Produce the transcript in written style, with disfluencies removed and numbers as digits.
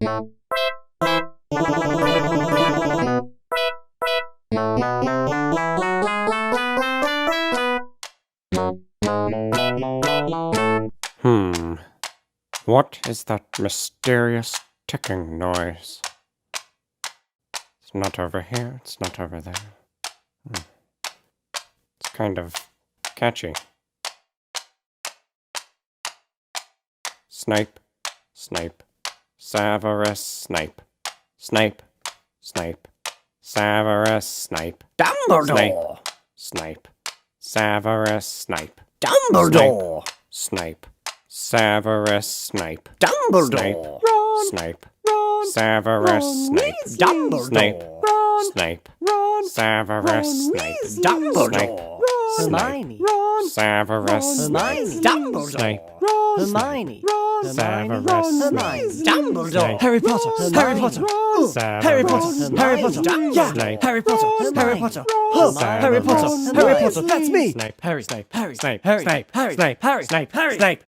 What is that mysterious ticking noise? It's not over here, it's not over there. It's kind of catchy. Snape, Snape, Severus Snape, Snape, Snape, Severus Snape, Dumbledore! Snape, Severus Snape, Dumbledore! Snape, Severus Snape, Dumbledore! Snape, Severus Snape, Dumbledore! Snape, Severus Snape, Dumbledore! Hermione. Severus Snape, Dumbledore! Snape, Hermione. Severus Hermione. Dumbledore! Harry Potter. Harry Potter. Harry Potter. Harry Potter. Yeah. Snape, Harry Potter. Harry Potter. Oh, Harry Potter. Harry Potter. That's me. Snape, Harry Snape. Harry Snape, Harry Snape, Harry Snape, Harry Snape, Harry Snape.